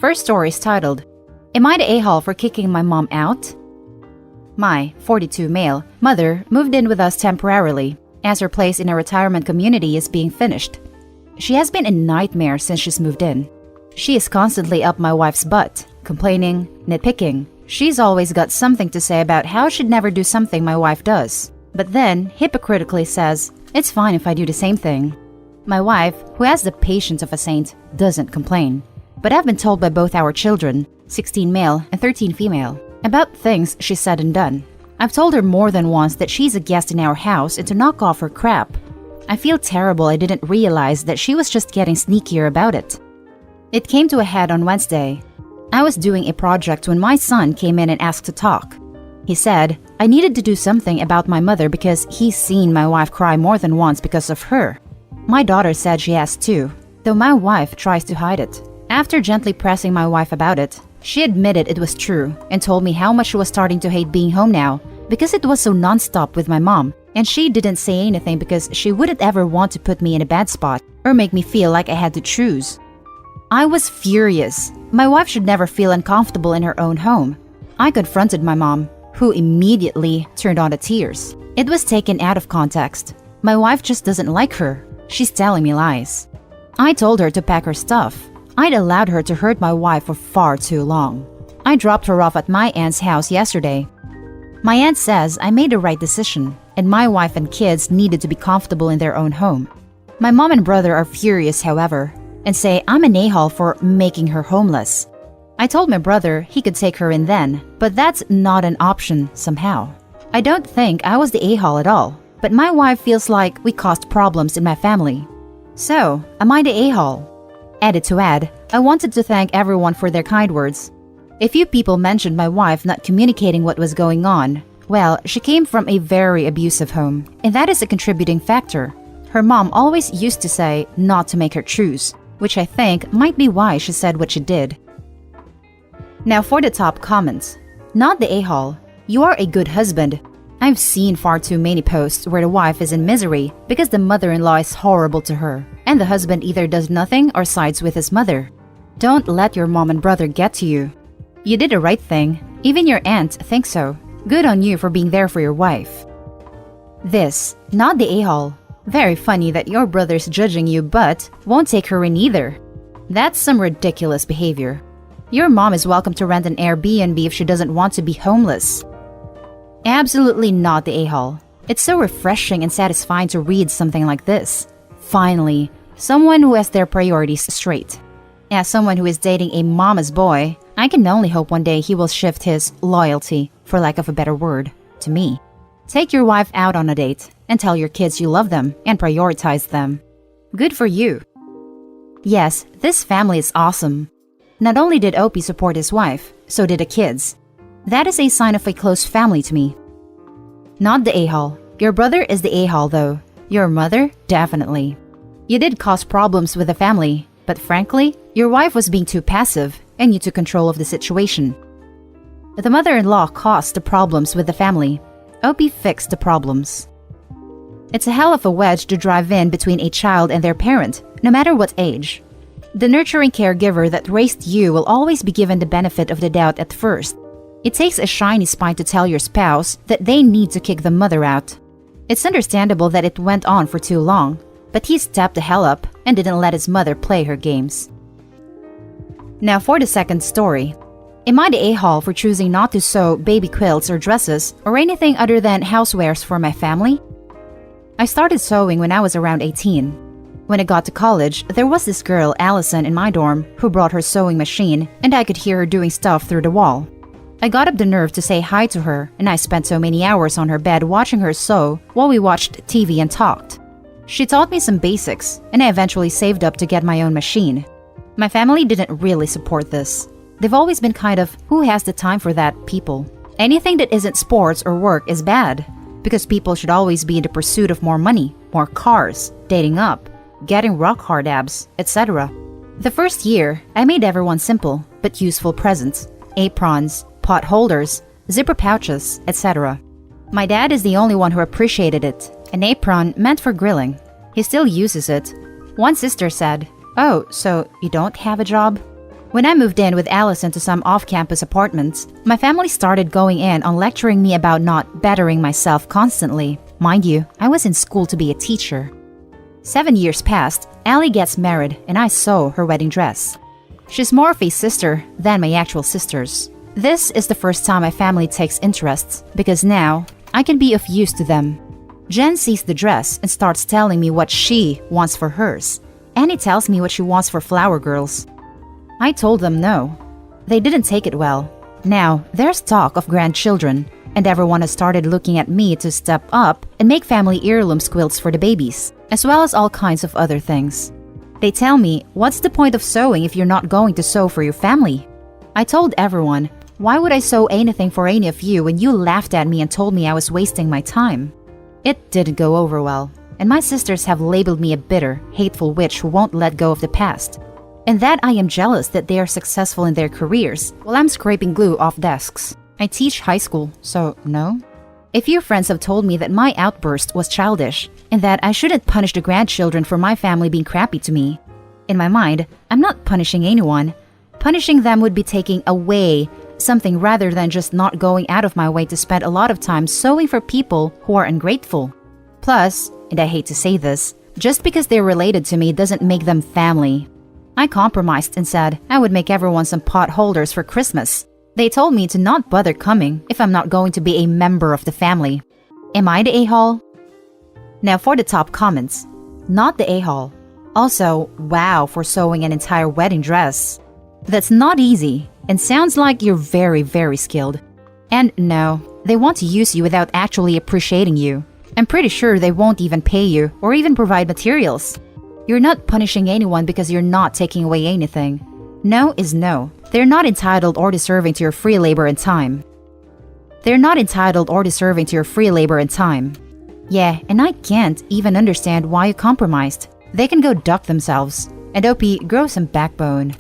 First story is titled, Am I the a-hole for kicking my mom out? My 42 male mother moved in with us temporarily as her place in a retirement community is being finished. She has been a nightmare since she's moved in. She is constantly up my wife's butt, complaining, nitpicking. She's always got something to say about how she'd never do something my wife does, but then hypocritically says, it's fine if I do the same thing. My wife, who has the patience of a saint, doesn't complain. But I've been told by both our children, 16 male and 13 female, about things she's said and done. I've told her more than once that she's a guest in our house and to knock off her crap. I feel terrible I didn't realize that she was just getting sneakier about it. It came to a head on Wednesday. I was doing a project when my son came in and asked to talk. He said I needed to do something about my mother because he's seen my wife cry more than once because of her. My daughter said she has too, though my wife tries to hide it. After gently pressing my wife about it, she admitted it was true and told me how much she was starting to hate being home now because it was so nonstop with my mom, and she didn't say anything because she wouldn't ever want to put me in a bad spot or make me feel like I had to choose. I was furious. My wife should never feel uncomfortable in her own home. I confronted my mom, who immediately turned on the tears. It was taken out of context. My wife just doesn't like her. She's telling me lies. I told her to pack her stuff. I'd allowed her to hurt my wife for far too long. I dropped her off at my aunt's house yesterday. My aunt says I made the right decision, and my wife and kids needed to be comfortable in their own home. My mom and brother are furious, however, and say I'm an a-hole for making her homeless. I told my brother he could take her in then, but that's not an option somehow. I don't think I was the a-hole at all, but my wife feels like we caused problems in my family. So, am I the a-hole? Added to add, I wanted to thank everyone for their kind words. A few people mentioned my wife not communicating what was going on. Well, she came from a very abusive home, and that is a contributing factor. Her mom always used to say not to make her choose, which I think might be why she said what she did. Now for the top comments. Not the a-hole. You are a good husband. I've seen far too many posts where the wife is in misery because the mother-in-law is horrible to her, and the husband either does nothing or sides with his mother. Don't let your mom and brother get to you. You did the right thing. Even your aunt thinks so. Good on you for being there for your wife. This, not the a-hole. Very funny that your brother's judging you but won't take her in either. That's some ridiculous behavior. Your mom is welcome to rent an Airbnb if she doesn't want to be homeless. Absolutely not the a-hole. It's so refreshing and satisfying to read something like this. Finally, someone who has their priorities straight. As someone who is dating a mama's boy, I can only hope one day he will shift his loyalty, for lack of a better word, to me. Take your wife out on a date and tell your kids you love them and prioritize them. Good for you. Yes, this family is awesome. Not only did Opie support his wife, so did the kids. That is a sign of a close family to me. Not the a-hole. Your brother is the a-hole though. Your mother, definitely. You did cause problems with the family, but frankly, your wife was being too passive and you took control of the situation. The mother-in-law caused the problems with the family. Opie fixed the problems. It's a hell of a wedge to drive in between a child and their parent, no matter what age. The nurturing caregiver that raised you will always be given the benefit of the doubt at first. It takes a shiny spine to tell your spouse that they need to kick the mother out. It's understandable that it went on for too long, but he stepped the hell up and didn't let his mother play her games. Now for the second story. Am I the a-hole for choosing not to sew baby quilts or dresses or anything other than housewares for my family? I started sewing when I was around 18. When I got to college, there was this girl, Allison, in my dorm who brought her sewing machine, and I could hear her doing stuff through the wall. I got up the nerve to say hi to her, and I spent so many hours on her bed watching her sew while we watched TV and talked. She taught me some basics, and I eventually saved up to get my own machine. My family didn't really support this. They've always been kind of, who has the time for that people? Anything that isn't sports or work is bad, because people should always be in the pursuit of more money, more cars, dating up, getting rock hard abs, etc. The first year, I made everyone simple but useful presents, aprons, pot holders, zipper pouches, etc. My dad is the only one who appreciated it. An apron meant for grilling. He still uses it. One sister said, "Oh, so you don't have a job?" When I moved in with Allison to some off-campus apartments, my family started going in on lecturing me about not bettering myself constantly. Mind you, I was in school to be a teacher. 7 years passed, Allie gets married, and I sew her wedding dress. She's more of a sister than my actual sisters. This is the first time my family takes interest, because now I can be of use to them. Jen sees the dress and starts telling me what she wants for hers. Annie tells me what she wants for Flower Girls. I told them no. They didn't take it well. Now, there's talk of grandchildren, and everyone has started looking at me to step up and make family heirloom quilts for the babies, as well as all kinds of other things. They tell me, what's the point of sewing if you're not going to sew for your family? I told everyone, why would I sew anything for any of you when you laughed at me and told me I was wasting my time? It didn't go over well, and my sisters have labeled me a bitter, hateful witch who won't let go of the past. And that I am jealous that they are successful in their careers while I'm scraping glue off desks. I teach high school, so no. A few friends have told me that my outburst was childish and that I shouldn't punish the grandchildren for my family being crappy to me. In my mind, I'm not punishing anyone. Punishing them would be taking away something rather than just not going out of my way to spend a lot of time sewing for people who are ungrateful. Plus, and I hate to say this, just because they're related to me doesn't make them family. I compromised and said I would make everyone some pot holders for Christmas. They told me to not bother coming if I'm not going to be a member of the family. Am I the a-hole? Now for the top comments. Not the a-hole. Also, wow for sewing an entire wedding dress. That's not easy and sounds like you're very, very skilled. And no, they want to use you without actually appreciating you. I'm pretty sure they won't even pay you or even provide materials. You're not punishing anyone because you're not taking away anything. No is no. They're not entitled or deserving to your free labor and time. They're not entitled or deserving to your free labor and time. Yeah, and I can't even understand why you compromised. They can go duck themselves. And OP, grow some backbone.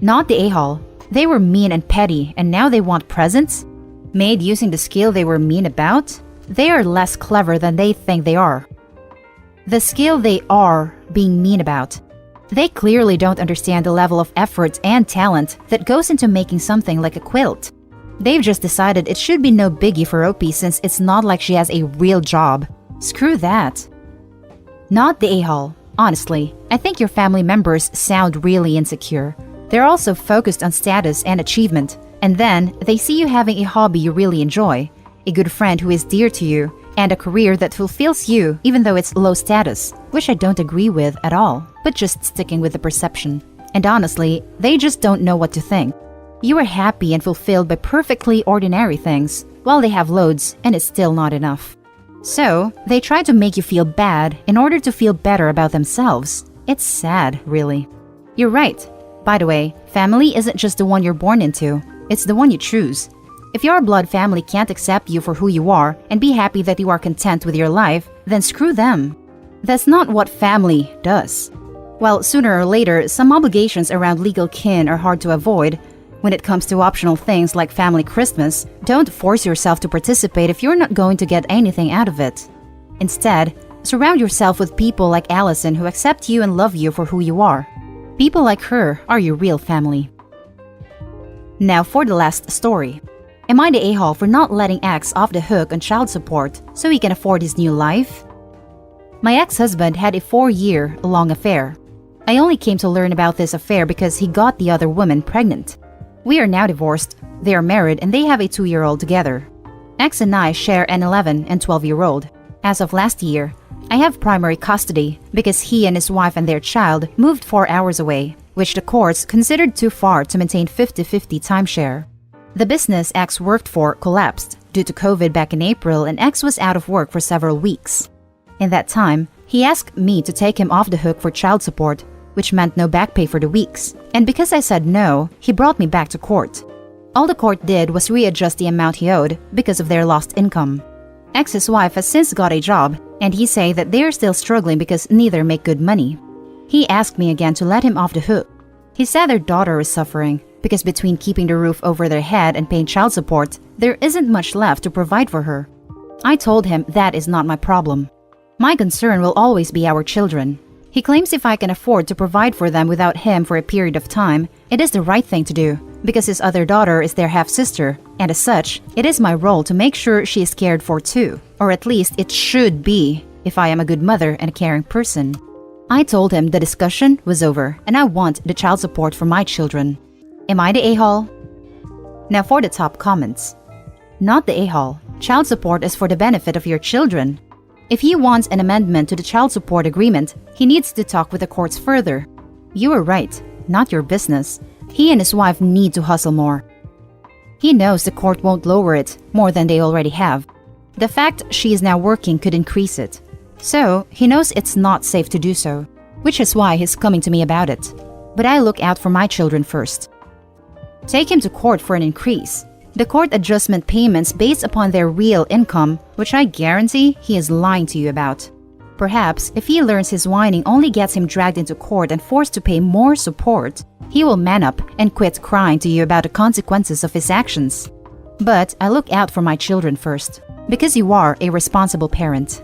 Not the a-hole. They were mean and petty, and now they want presents? Made using the skill they were mean about? They are less clever than they think they are. The skill they are being mean about. They clearly don't understand the level of effort and talent that goes into making something like a quilt. They've just decided it should be no biggie for OP since it's not like she has a real job. Screw that. Not the a-hole. Honestly, I think your family members sound really insecure. They're also focused on status and achievement, and then they see you having a hobby you really enjoy, a good friend who is dear to you, and a career that fulfills you even though it's low status, which I don't agree with at all, but just sticking with the perception. And honestly, they just don't know what to think. You are happy and fulfilled by perfectly ordinary things, while they have loads and it's still not enough. So, they try to make you feel bad in order to feel better about themselves. It's sad, really. You're right. By the way, family isn't just the one you're born into, it's the one you choose. If your blood family can't accept you for who you are and be happy that you are content with your life, then screw them. That's not what family does. Well, sooner or later, some obligations around legal kin are hard to avoid. When it comes to optional things like family Christmas, don't force yourself to participate if you're not going to get anything out of it. Instead, surround yourself with people like Allison who accept you and love you for who you are. People like her are your real family. Now for the last story. Am I the a-hole for not letting ex off the hook on child support so he can afford his new life? My ex-husband had a 4-year-long affair. I only came to learn about this affair because he got the other woman pregnant. We are now divorced, they are married, and they have a 2-year-old together. Ex and I share an 11 and 12-year-old. As of last year, I have primary custody because he and his wife and their child moved 4 hours away, which the courts considered too far to maintain 50-50 timeshare. The business X worked for collapsed due to COVID back in April, and X was out of work for several weeks. In that time, he asked me to take him off the hook for child support, which meant no back pay for the weeks. And because I said no, he brought me back to court. All the court did was readjust the amount he owed because of their lost income. X's wife has since got a job, and he say that they are still struggling because neither make good money. He asked me again to let him off the hook. He said their daughter is suffering, because between keeping the roof over their head and paying child support, there isn't much left to provide for her. I told him that is not my problem. My concern will always be our children. He claims if I can afford to provide for them without him for a period of time, it is the right thing to do, because his other daughter is their half-sister, and as such, it is my role to make sure she is cared for too, or at least it should be, if I am a good mother and a caring person. I told him the discussion was over, and I want the child support for my children. Am I the a-hole? Now for the top comments. Not the a-hole. Child support is for the benefit of your children. If he wants an amendment to the child support agreement, he needs to talk with the courts further. You are right, not your business. He and his wife need to hustle more. He knows the court won't lower it more than they already have. The fact she is now working could increase it. So, he knows it's not safe to do so, which is why he's coming to me about it. But I look out for my children first. Take him to court for an increase. The court adjustment payments based upon their real income, which I guarantee he is lying to you about. Perhaps, if he learns his whining only gets him dragged into court and forced to pay more support, he will man up and quit crying to you about the consequences of his actions. But I look out for my children first, because you are a responsible parent.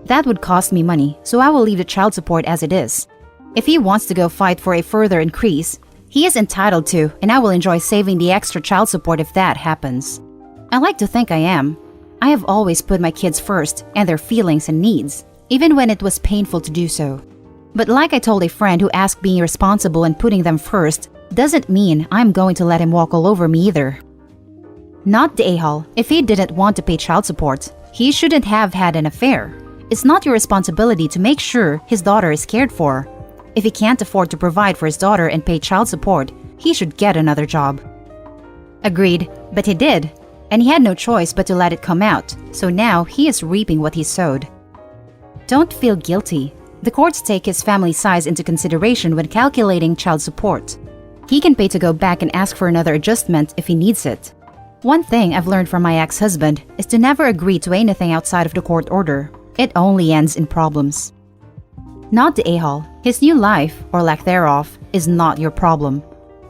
That would cost me money, so I will leave the child support as it is. If he wants to go fight for a further increase, he is entitled to, and I will enjoy saving the extra child support if that happens. I like to think I am. I have always put my kids first and their feelings and needs, even when it was painful to do so. But like I told a friend who asked being responsible and putting them first doesn't mean I'm going to let him walk all over me either. Not the a-hole. If he didn't want to pay child support, he shouldn't have had an affair. It's not your responsibility to make sure his daughter is cared for. If he can't afford to provide for his daughter and pay child support, he should get another job. Agreed, but he did, and he had no choice but to let it come out, so now he is reaping what he sowed. Don't feel guilty. The courts take his family size into consideration when calculating child support. He can pay to go back and ask for another adjustment if he needs it. One thing I've learned from my ex-husband is to never agree to anything outside of the court order. It only ends in problems. Not the a-hole. His new life, or lack thereof, is not your problem.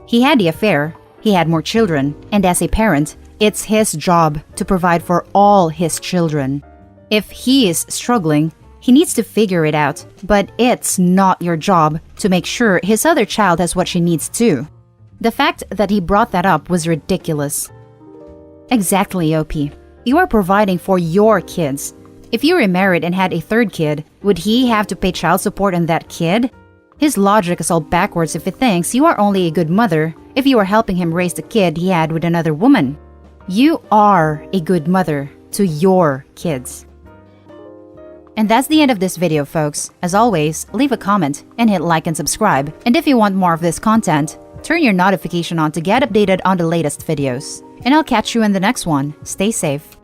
He had the affair, he had more children, and as a parent, it's his job to provide for all his children. If he is struggling, he needs to figure it out, but it's not your job to make sure his other child has what she needs too. The fact that he brought that up was ridiculous. Exactly, OP. You are providing for your kids. If you were married and had a third kid, would he have to pay child support on that kid? His logic is all backwards if he thinks you are only a good mother if you are helping him raise the kid he had with another woman. You are a good mother to your kids. And that's the end of this video, folks. As always, leave a comment and hit like and subscribe. And if you want more of this content, turn your notification on to get updated on the latest videos. And I'll catch you in the next one. Stay safe.